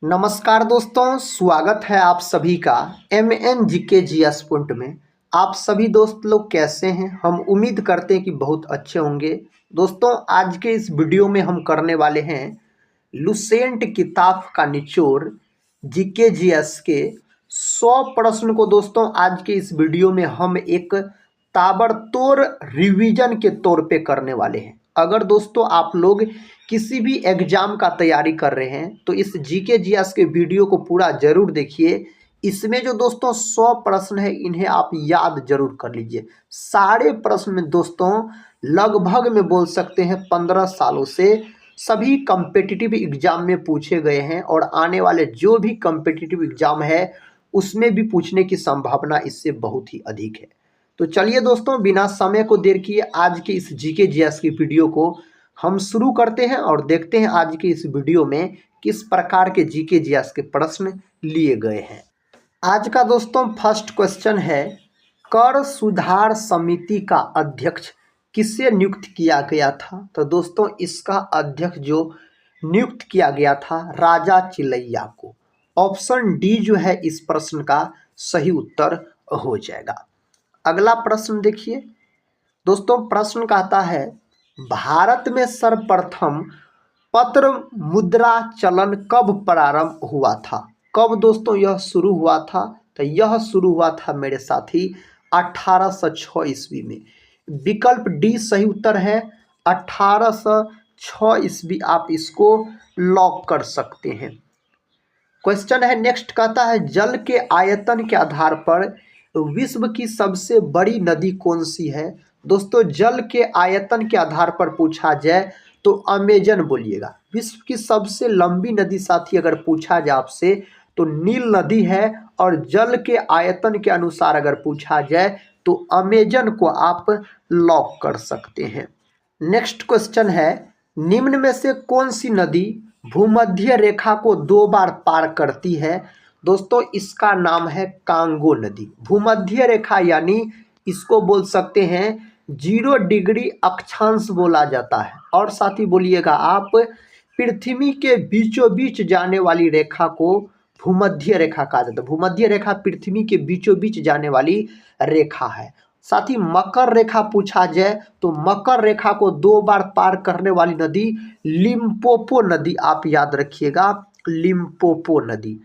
नमस्कार दोस्तों, स्वागत है आप सभी का एम जी के जी एस पॉइंट में। आप सभी दोस्त लोग कैसे हैं? हम उम्मीद करते हैं कि बहुत अच्छे होंगे। दोस्तों, आज के इस वीडियो में हम करने वाले हैं लुसेंट किताब का निचोड़ जीके जीएस के 100 प्रश्न को। दोस्तों, आज के इस वीडियो में हम एक ताबड़तोड़ रिवीजन के तौर पे करने वाले हैं। अगर दोस्तों आप लोग किसी भी एग्जाम का तैयारी कर रहे हैं तो इस जीके जीएस के वीडियो को पूरा जरूर देखिए। इसमें जो दोस्तों 100 प्रश्न है इन्हें आप याद जरूर कर लीजिए। सारे प्रश्न में दोस्तों लगभग में बोल सकते हैं 15 सालों से सभी कम्पिटिटिव एग्जाम में पूछे गए हैं और आने वाले जो भी कम्पिटिटिव एग्जाम है उसमें भी पूछने की संभावना इससे बहुत ही अधिक है। तो चलिए दोस्तों, बिना समय को देर किए आज के इस जीके जीएस की वीडियो को हम शुरू करते हैं और देखते हैं आज के इस वीडियो में किस प्रकार के जीके जीएस के प्रश्न लिए गए हैं। आज का दोस्तों फर्स्ट क्वेश्चन है, कर सुधार समिति का अध्यक्ष किसे नियुक्त किया गया था? तो दोस्तों इसका अध्यक्ष जो नियुक्त किया गया था राजा चिलैया को। ऑप्शन डी जो है इस प्रश्न का सही उत्तर हो जाएगा। अगला प्रश्न देखिए दोस्तों, प्रश्न कहता है भारत में सर्वप्रथम पत्र मुद्रा चलन कब प्रारंभ हुआ था? कब दोस्तों यह शुरू हुआ था? तो यह शुरू हुआ था मेरे साथी 1806 ईस्वी में। विकल्प डी सही उत्तर है, 1806 ईस्वी। आप इसको लॉक कर सकते हैं। क्वेश्चन है नेक्स्ट, कहता है जल के आयतन के आधार पर विश्व की सबसे बड़ी नदी कौन सी है? दोस्तों जल के आयतन के आधार पर पूछा जाए तो अमेजन बोलिएगा। विश्व की सबसे लंबी नदी साथी अगर पूछा जाए आपसे तो नील नदी है, और जल के आयतन के अनुसार अगर पूछा जाए तो अमेजन को आप लॉक कर सकते हैं। नेक्स्ट क्वेश्चन है, निम्न में से कौन सी नदी भूमध्य रेखा को 2 बार पार करती है? दोस्तों इसका नाम है कांगो नदी। भूमध्य रेखा यानी इसको बोल सकते हैं 0 डिग्री अक्षांश बोला जाता है, और साथ ही बोलिएगा आप पृथ्वी के बीचों बीच जाने वाली रेखा को भूमध्य रेखा कहा जाता है। भूमध्य रेखा पृथ्वी के बीचों बीच जाने वाली रेखा है। साथ ही मकर रेखा पूछा जाए तो मकर रेखा को 2 बार पार करने वाली नदी लिम्पोपो नदी, आप याद रखिएगा लिम्पोपो नदी।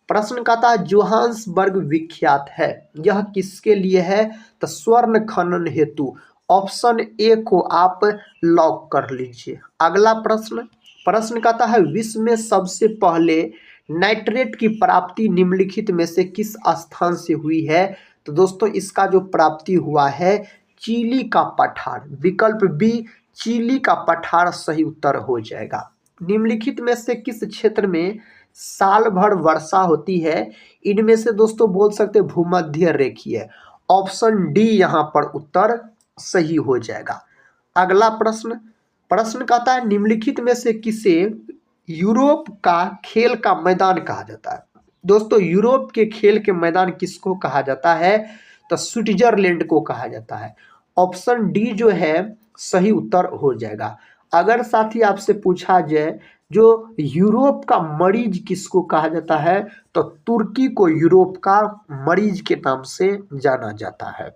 प्रश्न कहता है जोहान्सबर्ग विख्यात है, यह किसके लिए है? तो स्वर्ण खनन हेतु। ऑप्शन ए को आप लॉक कर लीजिए। अगला प्रश्न कहता है विश्व में सबसे पहले नाइट्रेट की प्राप्ति निम्नलिखित में से किस स्थान से हुई है? तो दोस्तों इसका जो प्राप्ति हुआ है चिली का पठार। विकल्प बी चिली का पठार सही उत्तर हो जाएगा। निम्नलिखित में से किस क्षेत्र में साल भर वर्षा होती है? इनमें से दोस्तों बोल सकते भूमध्य रेखीय। ऑप्शन डी यहाँ पर उत्तर सही हो जाएगा। अगला प्रश्न कहता है निम्नलिखित में से किसे यूरोप का खेल का मैदान कहा जाता है? दोस्तों यूरोप के खेल के मैदान किसको कहा जाता है? तो स्विट्जरलैंड को कहा जाता है। ऑप्शन डी जो है सही उत्तर हो जाएगा। अगर साथी आपसे पूछा जाए जो यूरोप का मरीज किसको कहा जाता है, तो तुर्की को यूरोप का मरीज के नाम से जाना जाता है।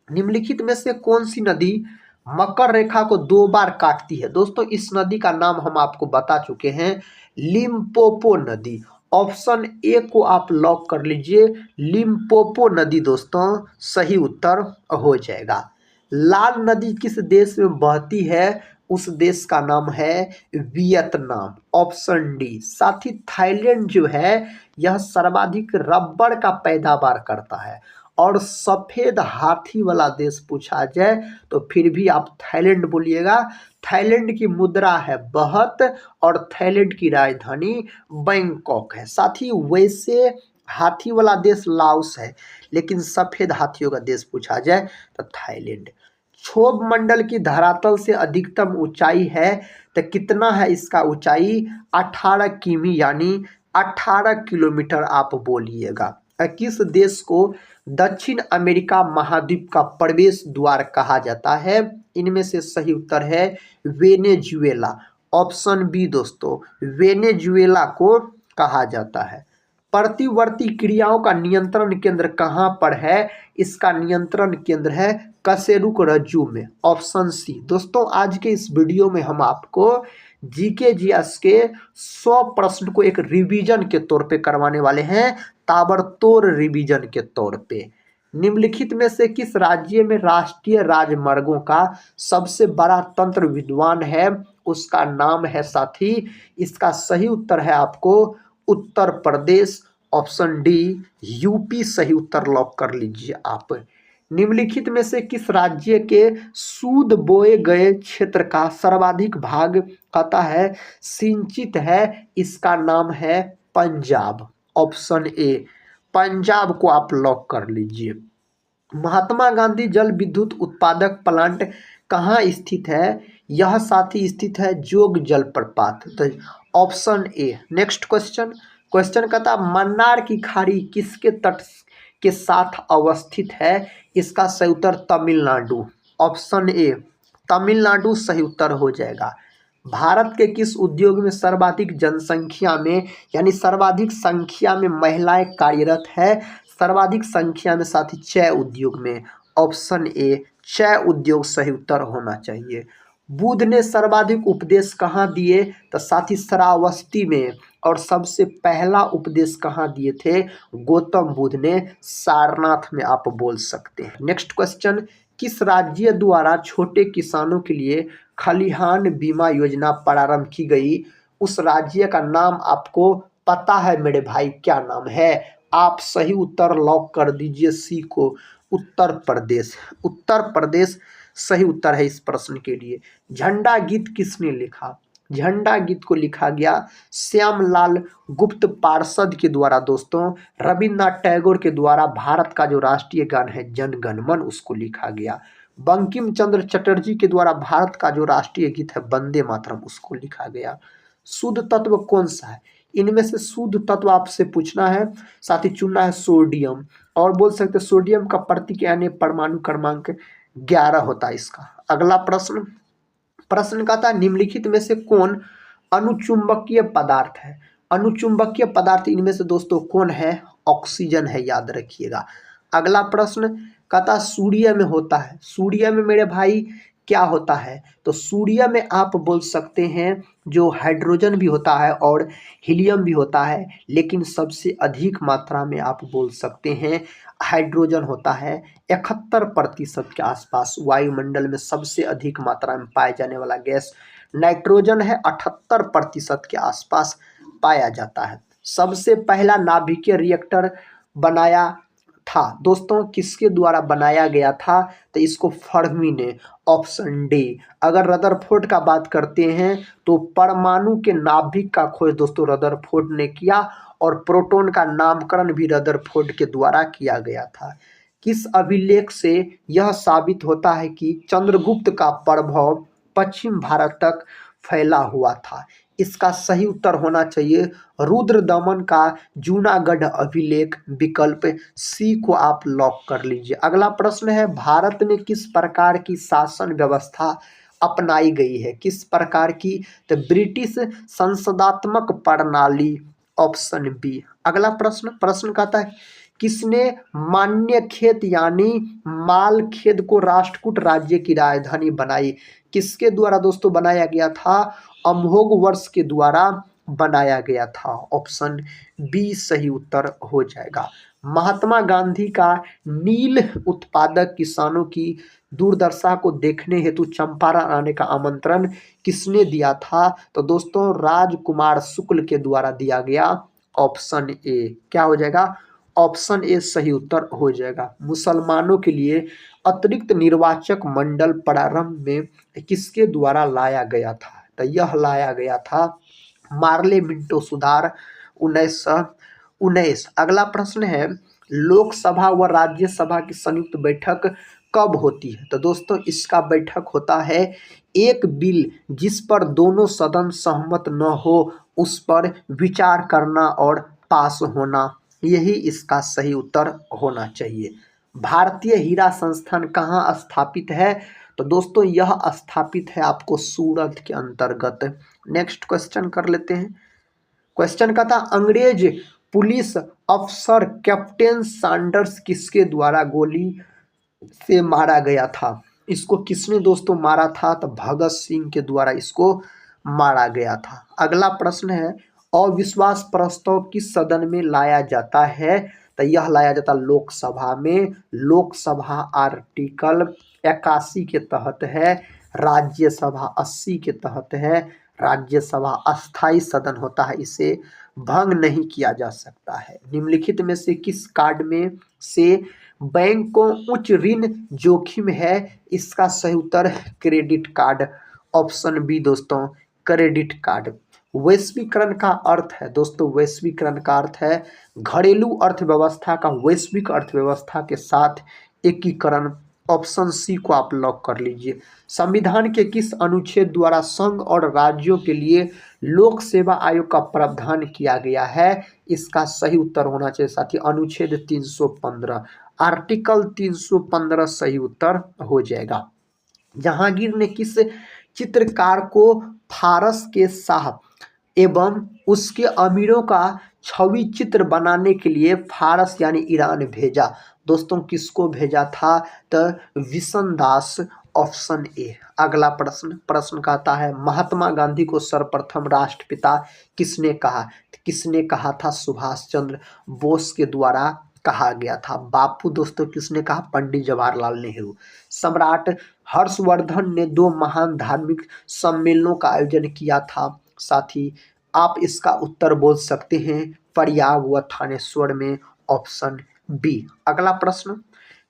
निम्नलिखित में से कौन सी नदी मकर रेखा को 2 बार काटती है? दोस्तों इस नदी का नाम हम आपको बता चुके हैं, लिम्पोपो नदी। ऑप्शन ए को आप लॉक कर लीजिए, लिम्पोपो नदी दोस्तों सही उत्तर हो जाएगा। लाल नदी किस देश में बहती है? उस देश का नाम है वियतनाम। Option D. साथ ही थाईलैंड जो है यह सर्वाधिक रबड़ का पैदावार करता है, और सफेद हाथी वाला देश पूछा जाए तो फिर भी आप थाईलैंड बोलिएगा। थाईलैंड की मुद्रा है बहत और थाईलैंड की राजधानी बैंकॉक है। साथ ही वैसे हाथी वाला देश लाओस है, लेकिन सफेद हाथियों का देश पूछा जाए तो थाईलैंड। क्षोभ मंडल की धरातल से अधिकतम ऊंचाई है तो कितना है इसका ऊंचाई? 18 किमी यानी 18 किलोमीटर आप बोलिएगा। किस देश को दक्षिण अमेरिका महाद्वीप का प्रवेश द्वार कहा जाता है? इनमें से सही उत्तर है वेनेजुएला। ऑप्शन बी दोस्तों, वेनेजुएला को कहा जाता है। प्रतिवर्ती क्रियाओं का नियंत्रण केंद्र कहाँ पर है? इसका नियंत्रण केंद्र है कशेरुक रज्जु में, ऑप्शन सी। दोस्तों आज के इस वीडियो में हम आपको जीके जीएस के 100 प्रश्न को एक रिवीजन के तौर पे करवाने वाले हैं, ताबड़तोड़ रिवीजन के तौर पे। निम्नलिखित में से किस राज्य में राष्ट्रीय राजमार्गों का सबसे बड़ा तंत्र विद्वान है? उसका नाम है साथी, इसका सही उत्तर है आपको Uttar Pradesh, option D. UP सही उत्तर लॉक कर लीजिए आप। निम्नलिखित में से किस राज्य के सूद बोए गए क्षेत्र का सर्वाधिक भाग कहता है सिंचित है? इसका नाम है पंजाब, ऑप्शन ए। पंजाब को आप लॉक कर लीजिए। महात्मा गांधी जल विद्युत उत्पादक प्लांट कहाँ स्थित है? यह साथी स्थित है जोग जलप्रपात, तो option A. Next question, question कहता मन्नार की खाड़ी किसके तट के साथ अवस्थित है? इसका सही उत्तर तमिलनाडु, ऑप्शन ए। तमिलनाडु सही उत्तर हो जाएगा। भारत के किस उद्योग में सर्वाधिक जनसंख्या में यानी सर्वाधिक संख्या में महिलाएं कार्यरत है? सर्वाधिक संख्या में साथी चाय उद्योग में, ऑप्शन ए। चाय उद्योग सही उत्तर होना चाहिए। बुद्ध ने सर्वाधिक उपदेश कहाँ दिए? तो साथी श्रावस्ती में। और सबसे पहला उपदेश कहाँ दिए थे? गौतम बुद्ध ने सारनाथ में आप बोल सकते हैं। नेक्स्ट क्वेश्चन, किस राज्य द्वारा छोटे किसानों के लिए खलिहान बीमा योजना प्रारंभ की गई? उस राज्य का नाम आपको पता है मेरे भाई, क्या नाम है? आप सही उत्तर लॉक कर दीजिए सी को, उत्तर प्रदेश। उत्तर प्रदेश सही उत्तर है इस प्रश्न के लिए। झंडा गीत किसने लिखा? झंडा गीत को लिखा गया श्यामलाल गुप्त पार्षद के द्वारा दोस्तों। रविन्द्रनाथ टैगोर के द्वारा भारत का जो राष्ट्रीय गान है जन गण मन, उसको लिखा गया। बंकिम चंद्र चटर्जी के द्वारा भारत का जो राष्ट्रीय गीत है वंदे मातरम, उसको लिखा गया। शुद्ध तत्व कौन सा है? इनमें से शुद्ध तत्व आपसे पूछना है, साथ ही चुनना है सोडियम। और बोल सकते सोडियम का प्रतीक यानी परमाणु क्रमांक 11 होता है इसका। अगला प्रश्न, प्रश्न का था निम्नलिखित में से कौन अनुचुंबकीय पदार्थ है? अनुचुंबकीय पदार्थ इनमें से दोस्तों कौन है? ऑक्सीजन है, याद रखिएगा। अगला प्रश्न कहता सूर्य में होता है। सूर्य में मेरे भाई क्या होता है? तो सूर्य में आप बोल सकते हैं जो हाइड्रोजन भी होता है और हीलियम भी होता है, लेकिन सबसे अधिक मात्रा में आप बोल सकते हैं हाइड्रोजन होता है। 71% के आसपास वायुमंडल में सबसे अधिक मात्रा में पाए जाने वाला गैस नाइट्रोजन है, 78% के आसपास पाया जाता है। सबसे पहला नाभिकीय रिएक्टर बनाया था दोस्तों, किसके द्वारा बनाया गया था? तो इसको फर्मी ने, ऑप्शन डी। अगर रदरफोर्ड का बात करते हैं तो परमाणु के नाभिक का खोज दोस्तों रदरफोर्ड ने किया और प्रोटॉन का नामकरण भी रदरफोर्ड के द्वारा किया गया था। किस अभिलेख से यह साबित होता है कि चंद्रगुप्त का प्रभाव पश्चिम भारत तक फैला हुआ था? इसका सही उत्तर होना चाहिए रुद्रदमन का जूनागढ़ अभिलेख, विकल्प सी को आप लॉक कर लीजिए। अगला प्रश्न है भारत में किस प्रकार की शासन व्यवस्था अपनाई गई है? किस प्रकार की? तो ब्रिटिश संसदात्मक प्रणाली, ऑप्शन बी। अगला प्रश्न, प्रश्न कहता है किसने मान्य खेत यानी माल खेद को राष्ट्रकूट राज्य की राजधानी बनाई? किसके द्वारा दोस्तों बनाया गया था? अमोघ वर्ष के द्वारा बनाया गया था, ऑप्शन बी सही उत्तर हो जाएगा। महात्मा गांधी का नील उत्पादक किसानों की दुर्दशा को देखने हेतु चंपारण आने का आमंत्रण किसने दिया था? तो दोस्तों राजकुमार शुक्ल के द्वारा दिया गया, ऑप्शन ए। क्या हो जाएगा? ऑप्शन ए सही उत्तर हो जाएगा। मुसलमानों के लिए अतिरिक्त निर्वाचक मंडल प्रारंभ में किसके द्वारा लाया गया था? तो यह लाया गया था मार्ले मिंटो सुधार 1919। अगला प्रश्न है लोकसभा व राज्यसभा की संयुक्त बैठक कब होती है? तो दोस्तों इसका बैठक होता है एक बिल जिस पर दोनों सदन सहमत न हो उस पर विचार करना और पास होना, यही इसका सही उत्तर होना चाहिए। भारतीय हीरा संस्थान कहाँ स्थापित है? तो दोस्तों यह स्थापित है आपको सूरत के अंतर्गत। नेक्स्ट क्वेश्चन कर लेते हैं। क्वेश्चन का था अंग्रेज पुलिस अफसर कैप्टन सैंडर्स किसके द्वारा गोली से मारा गया था? इसको किसने दोस्तों मारा था? तो भगत सिंह के द्वारा इसको मारा गया था। अगला प्रश्न है अविश्वास प्रस्ताव किस सदन में लाया जाता है? तो यह लाया जाता लोकसभा में। लोकसभा आर्टिकल 81 के तहत है, राज्यसभा 80 के तहत है। राज्यसभा अस्थाई सदन होता है, इसे भंग नहीं किया जा सकता है। निम्नलिखित में से किस कार्ड में से बैंक को उच्च ऋण जोखिम है? इसका सही उत्तर क्रेडिट कार्ड, ऑप्शन बी दोस्तों क्रेडिट कार्ड। वैश्वीकरण का अर्थ है दोस्तों, वैश्वीकरण का अर्थ है घरेलू अर्थव्यवस्था का वैश्विक अर्थव्यवस्था के साथ एकीकरण। ऑप्शन सी को आप लॉक कर लीजिए। संविधान के किस अनुच्छेद द्वारा संघ और राज्यों के लिए लोक सेवा आयोग का प्रावधान किया गया है? इसका सही उत्तर होना चाहिए साथी अनुच्छेद 315, आर्टिकल 315 सही उत्तर हो जाएगा। जहांगीर ने किस चित्रकार को फारस के शाह एवं उसके अमीरों का छवि चित्र बनाने के लिए फारस यानी ईरान भेजा? दोस्तों किसको भेजा था? तो विशन-दास, ऑप्शन ए। अगला प्रश्न कहता है महात्मा गांधी को सर्वप्रथम राष्ट्रपिता किसने कहा? किसने कहा था? सुभाष चंद्र बोस के द्वारा कहा गया था। बापू दोस्तों किसने कहा? पंडित जवाहरलाल नेहरू। सम्राट हर्षवर्धन ने 2 महान धार्मिक सम्मेलनों का आयोजन किया था। साथ ही आप इसका उत्तर बोल सकते हैं प्रयाग व थानेश्वर में, ऑप्शन बी। अगला प्रश्न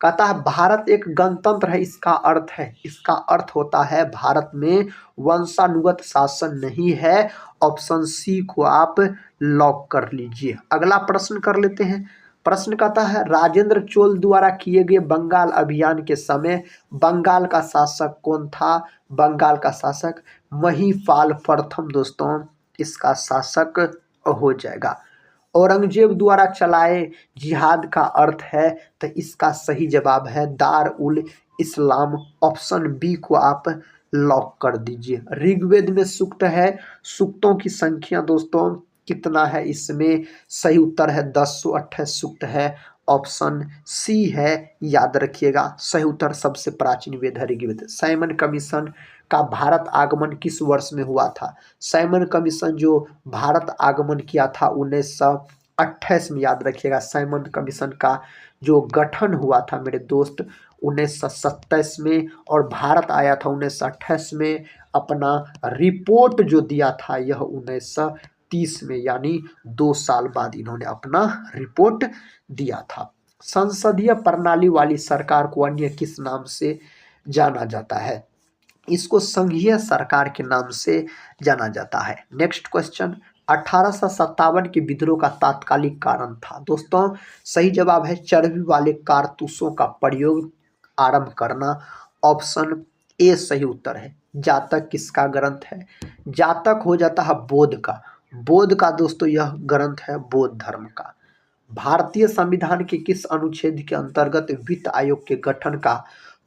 कहता है भारत एक गणतंत्र है, इसका अर्थ है, इसका अर्थ होता है भारत में वंशानुगत शासन नहीं है। ऑप्शन सी को आप लॉक कर लीजिए। अगला प्रश्न कर लेते हैं। प्रश्न कहता है राजेंद्र चोल द्वारा किए गए बंगाल अभियान के समय बंगाल का शासक कौन था? बंगाल का शासक महिपाल प्रथम दोस्तों इसका शासक हो जाएगा। औरंगजेब द्वारा चलाए जिहाद का अर्थ है, तो इसका सही जवाब है दार उल इस्लाम। ऑप्शन बी को आप लॉक कर दीजिए। ऋग्वेद में सूक्त है, सूक्तों की संख्या दोस्तों कितना है? इसमें सही उत्तर है 1028 सूक्त है, ऑप्शन सी है, याद रखिएगा। सही उत्तर सबसे प्राचीन वेद है ऋग्वेद। साइमन कमीशन का भारत आगमन किस वर्ष में हुआ था? साइमन कमीशन जो भारत आगमन किया था 1928 में, याद रखिएगा। साइमन कमीशन का जो गठन हुआ था मेरे दोस्त 1927 में, और भारत आया था 1928 में। अपना रिपोर्ट जो दिया था यह 1930 में, यानी 2 साल बाद इन्होंने अपना रिपोर्ट दिया था। संसदीय प्रणाली वाली सरकार को अन्य किस नाम से जाना जाता है? इसको संघीय सरकार के नाम से जाना जाता है। नेक्स्ट क्वेश्चन 1857 के विद्रोह का तात्कालिक कारण था? दोस्तों सही जवाब है चर्बी वाले कारतूसों का प्रयोग आरंभ करना। ऑप्शन ए सही उत्तर है। जातक किसका ग्रंथ है? जातक हो जाता है बौद्ध का। बौद्ध का दोस्तों यह ग्रंथ है बौद्ध धर्म का। भारतीय संविधान के किस अनुच्छेद के अंतर्गत वित्त आयोग के गठन का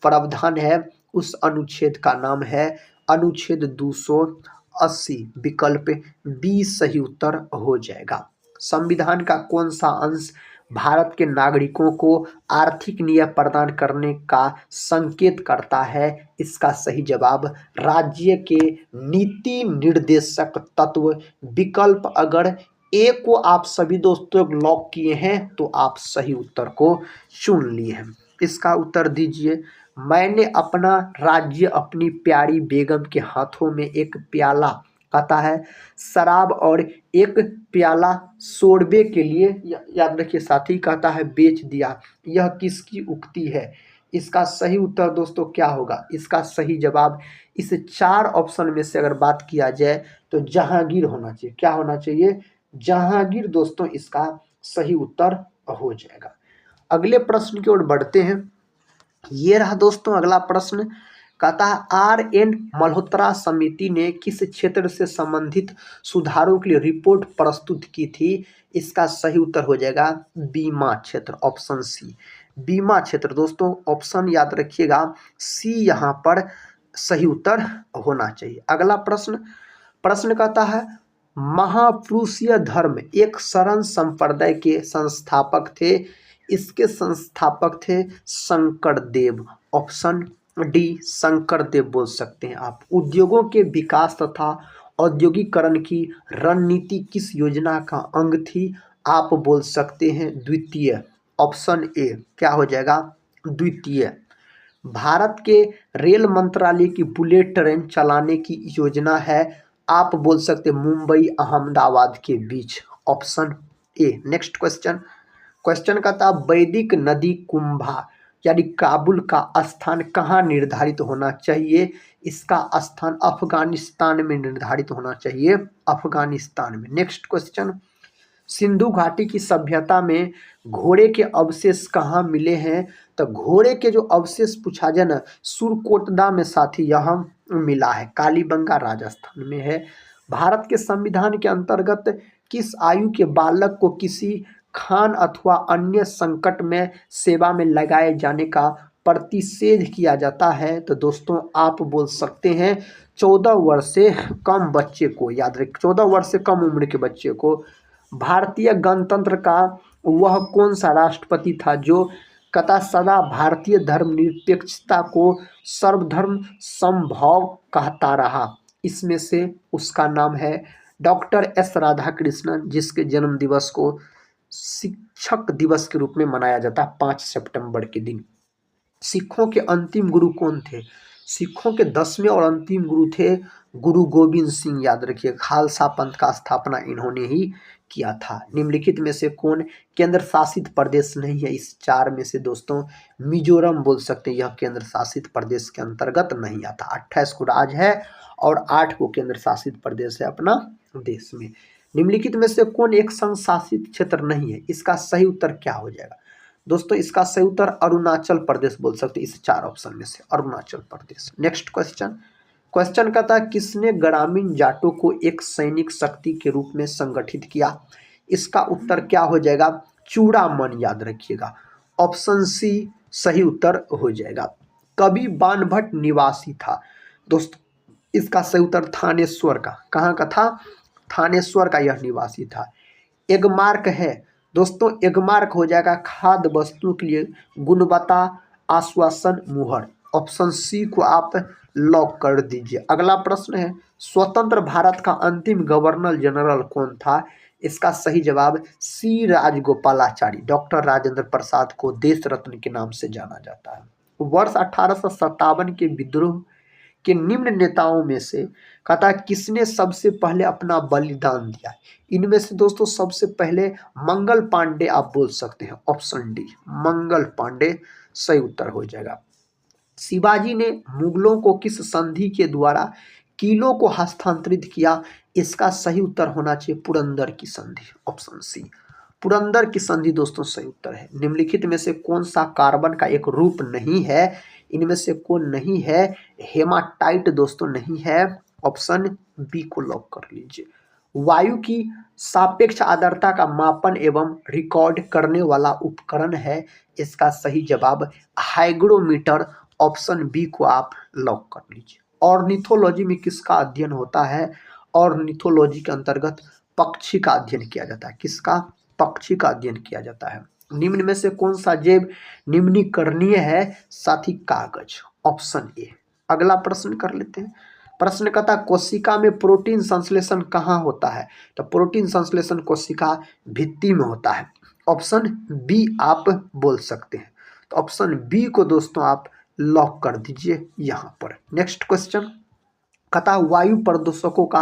प्रावधान है? उस अनुच्छेद का नाम है अनुच्छेद 280, विकल्प बी सही उत्तर हो जाएगा। संविधान का कौन सा अंश भारत के नागरिकों को आर्थिक न्याय प्रदान करने का संकेत करता है? इसका सही जवाब राज्य के नीति निर्देशक तत्व। विकल्प अगर ए को आप सभी दोस्तों लॉक किए हैं तो आप सही उत्तर को चुन लिए हैं। इसका उत्तर दीजिए। मैंने अपना राज्य अपनी प्यारी बेगम के हाथों में एक प्याला कहता है शराब और एक प्याला शोरबे के लिए, याद रखिए साथी, कहता है बेच दिया। यह किसकी उक्ति है? इसका सही उत्तर दोस्तों क्या होगा? इसका सही जवाब इस 4 ऑप्शन में से अगर बात किया जाए तो जहांगीर होना चाहिए। क्या होना चाहिए? जहांगीर दोस्तों इसका सही उत्तर हो जाएगा। अगले प्रश्न की ओर बढ़ते हैं। ये रहा दोस्तों अगला प्रश्न। कहता है RN मल्होत्रा समिति ने किस क्षेत्र से संबंधित सुधारों के लिए रिपोर्ट प्रस्तुत की थी? इसका सही उत्तर हो जाएगा बीमा क्षेत्र, ऑप्शन सी। बीमा क्षेत्र दोस्तों ऑप्शन याद रखिएगा सी यहाँ पर सही उत्तर होना चाहिए। अगला प्रश्न कहता है महापुरुषीय धर्म एक शरण संप्रदाय के संस्थापक थे। इसके संस्थापक थे शंकर देव। ऑप्शन डी शंकर देव बोल सकते हैं आप। उद्योगों के विकास तथा औद्योगिकरण की रणनीति किस योजना का अंग थी? आप बोल सकते हैं द्वितीय। ऑप्शन ए क्या हो जाएगा? द्वितीय। भारत के रेल मंत्रालय की बुलेट ट्रेन चलाने की योजना है। आप बोल सकते मुंबई अहमदाबाद के बीच। Option A. Next question. Question का था वैदिक नदी कुंभा यानी काबुल का स्थान कहाँ निर्धारित होना चाहिए? इसका स्थान अफगानिस्तान में निर्धारित होना चाहिए, अफगानिस्तान में। Next question. सिंधु घाटी की सभ्यता में घोड़े के अवशेष कहाँ मिले हैं? तो घोड़े के जो अवशेष पूछा जाए ना, सुरकोटदा में साथी यह मिला है, कालीबंगा राजस्थान में है। भारत के संविधान के अंतर्गत किस आयु के बालक को किसी खान अथवा अन्य संकट में सेवा में लगाए जाने का प्रतिषेध किया जाता है? तो दोस्तों आप बोल सकते हैं 14 वर्ष से कम बच्चे को। याद रखें 14 वर्ष से कम उम्र के बच्चे को। भारतीय गणतंत्र का वह कौन सा राष्ट्रपति था जो कथा सदा भारतीय धर्मनिरपेक्षता को सर्वधर्म समभाव कहता रहा? इसमें से उसका नाम है डॉक्टर एस राधाकृष्णन, जिसके जन्म दिवस को शिक्षक दिवस के रूप में मनाया जाता है 5 सितंबर के दिन। सिखों के अंतिम गुरु कौन थे? सिखों के 10वें और अंतिम गुरु थे गुरु गोविंद सिंह। याद रखिए खालसा पंथ का स्थापना इन्होंने ही किया था। निम्नलिखित में से कौन केंद्र शासित प्रदेश नहीं है? इस 4 में से दोस्तों मिजोरम बोल सकते हैं, यह केंद्र शासित प्रदेश के अंतर्गत नहीं आता। 28 को राज्य है और 8 को केंद्र शासित प्रदेश है अपना देश में। निम्नलिखित में से कौन एक संघ शासित क्षेत्र नहीं है? इसका सही उत्तर क्या हो जाएगा दोस्तों? इसका सही उत्तर अरुणाचल प्रदेश बोल सकते हैं, इस 4 ऑप्शन में से Arunachal Pradesh. Next question. Question का था किसने ग्रामीण जाटों को एक सैनिक शक्ति के रूप में संगठित किया? इसका उत्तर क्या हो जाएगा? चूड़ामन। याद रखिएगा ऑप्शन सी सही उत्तर हो जाएगा। कवि बाणभट्ट निवासी था दोस्तों, इसका सही उत्तर थानेश्वर का। कहाँ का था? थानेश्वर का यह निवासी था। एगमार्क है दोस्तों, एगमार्क हो जाएगा खाद्य वस्तुओं के लिए गुणवत्ता आश्वासन मुहर। ऑप्शन सी को आप लॉक कर दीजिए। अगला प्रश्न है स्वतंत्र भारत का अंतिम गवर्नर जनरल कौन था? इसका सही जवाब सी राजगोपालाचारी। डॉक्टर राजेंद्र प्रसाद को देश रत्न के नाम से जाना जाता है। वर्ष 1857 के विद्रोह के निम्न नेताओं में से कहता किसने सबसे पहले अपना बलिदान दिया? इनमें से दोस्तों सबसे पहले मंगल पांडे आप बोल सकते हैं। ऑप्शन डी मंगल पांडे सही उत्तर हो जाएगा। शिवाजी ने मुगलों को किस संधि के द्वारा किलों को हस्तांतरित किया? इसका सही उत्तर होना चाहिए पुरंदर की संधि। ऑप्शन सी पुरंदर की संधि दोस्तों सही उत्तर है। निम्नलिखित में से कौन सा कार्बन का एक रूप नहीं है? इनमें से कौन नहीं है? हेमाटाइट दोस्तों नहीं है। ऑप्शन बी को लॉक कर लीजिए। वायु की सापेक्ष आर्द्रता का मापन एवं रिकॉर्ड करने वाला उपकरण है। इसका सही जवाब हाइग्रोमीटर। ऑप्शन बी को आप लॉक कर लीजिए। ऑर्निथोलॉजी में किसका अध्ययन होता है? ऑर्निथोलॉजी के अंतर्गत पक्षी का अध्ययन किया जाता है। किसका? पक्षी का अध्ययन किया जाता है। निम्न में से कौन सा जैव निम्नीकरणीय है? साथी कागज। Option A. अगला प्रश्न कर लेते हैं। प्रश्न कहता कोशिका में प्रोटीन संश्लेषण कहाँ होता है? तो प्रोटीन संश्लेषण कोशिका भित्ति में होता है। ऑप्शन बी आप बोल सकते हैं। तो ऑप्शन बी को दोस्तों आप लॉक कर दीजिए यहाँ पर। नेक्स्ट क्वेश्चन कहता वायु प्रदूषकों का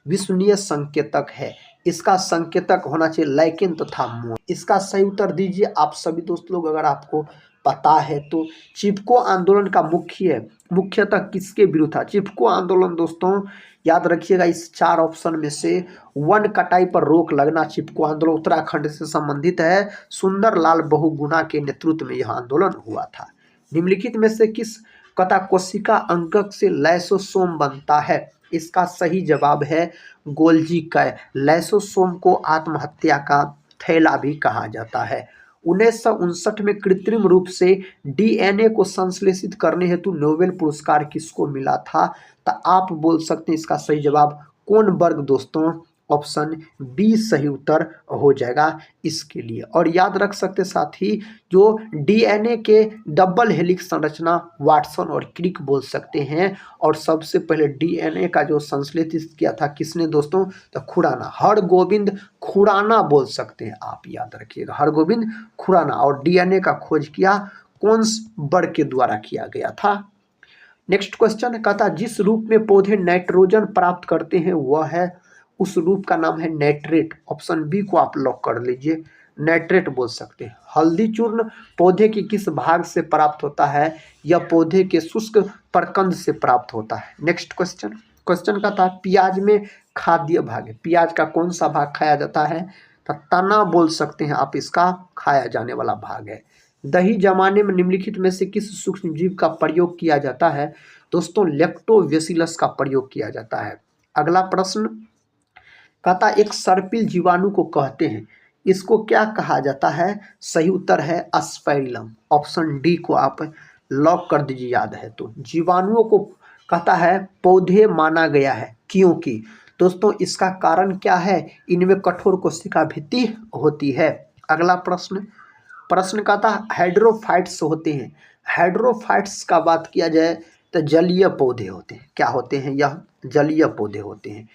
विश्वसनीय संकेतक है। इसका संकेतक होना चाहिए लाइकेन तथा मोम। इसका सही उत्तर दीजिए आप सभी दोस्त लोग, अगर आपको पता है तो। चिपको आंदोलन का मुख्यतः किसके विरुद्ध था? चिपको आंदोलन दोस्तों याद रखिएगा इस 4 ऑप्शन में से वन कटाई पर रोक लगना चिपको आंदोलन उत्तराखंड से संबंधित है। सुंदरलाल बहुगुणा के नेतृत्व में यह आंदोलन हुआ था। निम्नलिखित में से किस कथा कोशिका अंगक से लाइसोसोम बनता है? इसका सही जवाब है गोल्जी कय। लाइसोसोम को आत्महत्या का थैला भी कहा जाता है। 1959 में कृत्रिम रूप से डीएनए को संश्लेषित करने हेतु नोबेल पुरस्कार किसको मिला था? तो आप बोल सकते हैं इसका सही जवाब कोनबर्ग दोस्तों ऑप्शन बी सही उत्तर हो जाएगा इसके लिए। और याद रख सकते साथ ही जो डीएनए के डबल हेलिक्स संरचना वाटसन और क्रिक बोल सकते हैं। और सबसे पहले डीएनए का जो संश्लेषित किया था किसने दोस्तों, तो खुराना, हरगोविंद खुराना बोल सकते हैं आप, याद रखिएगा हरगोविंद खुराना। और डीएनए का खोज किया कौन बर्ग के द्वारा किया गया था। नेक्स्ट क्वेश्चन कहता जिस रूप में पौधे नाइट्रोजन प्राप्त करते हैं वह है, उस रूप का नाम है नाइट्रेट। ऑप्शन बी को आप लॉक कर लीजिए, नाइट्रेट बोल सकते हैं। हल्दी चूर्ण पौधे के किस भाग से प्राप्त होता है, यह पौधे के शुष्क प्रकंद से प्राप्त होता है। नेक्स्ट क्वेश्चन, क्वेश्चन का था प्याज में खाद्य भाग है, प्याज का कौन सा भाग खाया जाता है, तो तना बोल सकते हैं आप, इसका खाया जाने वाला भाग है। दही जमाने में निम्नलिखित में से किस सूक्ष्म जीव का प्रयोग किया जाता है, दोस्तों लैक्टोबैसिलस का प्रयोग किया जाता है। अगला प्रश्न कहता एक सर्पिल जीवाणु को कहते हैं, इसको क्या कहा जाता है, सही उत्तर है अस्पेरिलम। ऑप्शन डी को आप लॉक कर दीजिए, याद है तो। जीवाणुओं को कहता है पौधे माना गया है, क्योंकि दोस्तों इसका कारण क्या है, इनमें कठोर कोशिका भित्ति होती है। अगला प्रश्न, प्रश्न कहता हाइड्रोफाइट्स होते हैं, हाइड्रोफाइट्स का बात किया जाए तो जलीय पौधे होते हैं। क्या होते हैं, यह जलीय पौधे होते हैं।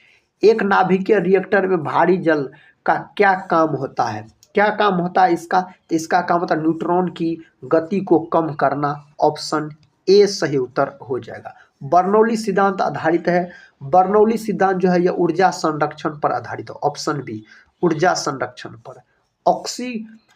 एक नाभिकीय रिएक्टर में भारी जल का क्या काम होता है, क्या काम होता है इसका, तो इसका काम होता है न्यूट्रॉन की गति को कम करना। ऑप्शन ए सही उत्तर हो जाएगा। बर्नौली सिद्धांत आधारित है, बर्नौली सिद्धांत जो है यह ऊर्जा संरक्षण पर आधारित है। ऑप्शन बी ऊर्जा संरक्षण पर।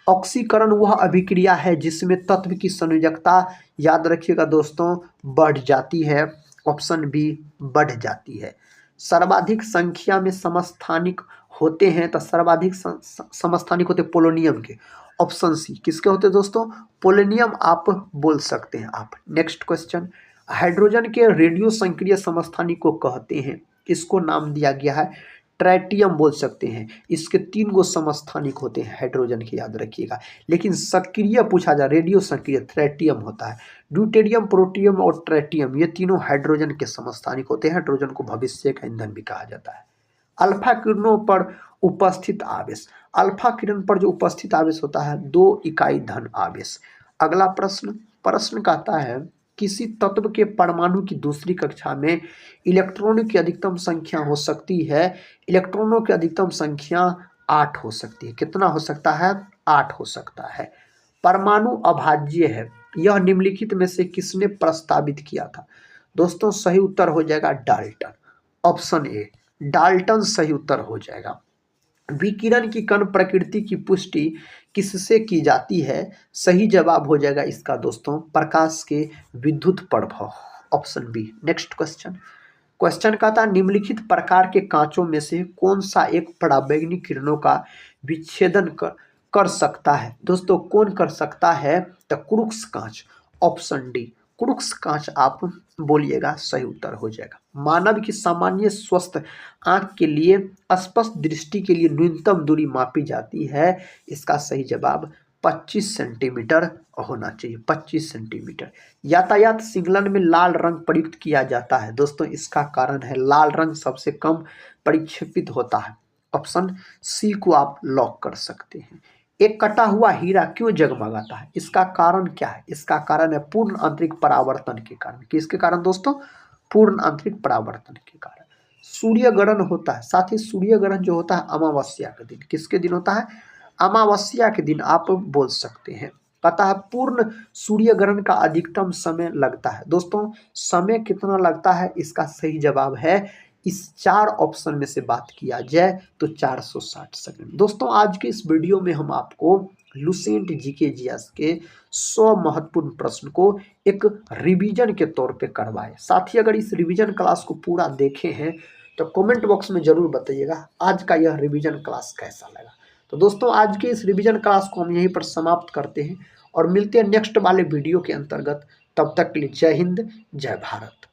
ऑक्सीकरण वह अभिक्रिया है जिसमें तत्व की संयोजकता, याद रखिएगा दोस्तों, बढ़ जाती है। ऑप्शन बी बढ़ जाती है। सर्वाधिक संख्या में समस्थानिक होते हैं, तो सर्वाधिक समस्थानिक होते पोलोनियम के। ऑप्शन सी किसके होते दोस्तों, पोलोनियम आप बोल सकते हैं आप। नेक्स्ट क्वेश्चन, हाइड्रोजन के रेडियो संक्रिय समस्थानिक को कहते हैं, इसको नाम दिया गया है ट्राइटियम बोल सकते हैं। इसके 3 गो समस्थानिक होते हैं हाइड्रोजन के, याद रखिएगा। लेकिन सक्रिय पूछा जाए रेडियो सक्रिय ट्राइटियम होता है। ड्यूटेरियम, प्रोटियम और ट्राइटियम ये तीनों हाइड्रोजन के समस्थानिक होते हैं। हाइड्रोजन को भविष्य का ईंधन भी कहा जाता है। अल्फा किरणों पर उपस्थित आवेश, अल्फा किरण पर जो उपस्थित आवेश होता है 2 इकाई धन आवेश। अगला प्रश्न, प्रश्न कहता है किसी तत्व के परमाणु की दूसरी कक्षा में इलेक्ट्रॉनों की अधिकतम संख्या हो सकती है, इलेक्ट्रॉनों की अधिकतम संख्या 8 हो सकती है। कितना हो सकता है, 8 हो सकता है। परमाणु अभाज्य है, यह निम्नलिखित में से किसने प्रस्तावित किया था, दोस्तों सही उत्तर हो जाएगा डाल्टन। ऑप्शन ए डाल्टन सही उत्तर हो जाएगा। विकिरण की कण प्रकृति की पुष्टि किससे की जाती है, सही जवाब हो जाएगा इसका दोस्तों प्रकाश के विद्युत प्रभाव। Option B. Next question, question कहता है निम्नलिखित प्रकार के कांचों में से कौन सा एक पराबैंगनी किरणों का विच्छेदन कर सकता है, दोस्तों कौन कर सकता है, तो क्रूक्स कांच। ऑप्शन डी क्रूक्स कांच आप बोलिएगा, सही उत्तर हो जाएगा। मानव की सामान्य स्वस्थ आंख के लिए स्पष्ट दृष्टि के लिए न्यूनतम दूरी मापी जाती है, इसका सही जवाब 25 सेंटीमीटर होना चाहिए, 25 सेंटीमीटर। यातायात सिग्नल में लाल रंग प्रयुक्त किया जाता है, दोस्तों इसका कारण है लाल रंग सबसे कम परिक्षेपित होता है। ऑप्शन सी को आप लॉक कर सकते हैं। एक कटा हुआ हीरा क्यों जगमगाता है, इसका कारण क्या है, इसका कारण है पूर्ण आंतरिक परावर्तन के कारण। किसके कारण दोस्तों, पूर्ण आंतरिक परावर्तन के कारण। सूर्य ग्रहण होता है, साथ ही सूर्य ग्रहण जो होता है अमावस्या के दिन, किसके दिन होता है, अमावस्या के दिन आप बोल सकते हैं। पता है पूर्ण सूर्य ग्रहण का अधिकतम समय लगता है, दोस्तों समय कितना लगता है, इसका सही जवाब है इस 4 ऑप्शन में से बात किया जाए तो 460 सेकंड। दोस्तों आज के इस वीडियो में हम आपको लुसेंट जीके जीएस के 100 महत्वपूर्ण प्रश्न को एक रिवीजन के तौर पे करवाए। साथ ही अगर इस रिवीजन क्लास को पूरा देखे हैं तो कमेंट बॉक्स में जरूर बताइएगा आज का यह रिवीजन क्लास कैसा लगा। तो दोस्तों आज के इस रिवीजन क्लास को हम यहीं पर समाप्त करते हैं और मिलते हैं नेक्स्ट वाले वीडियो के अंतर्गत। तब तक के लिए जय हिंद, जय भारत।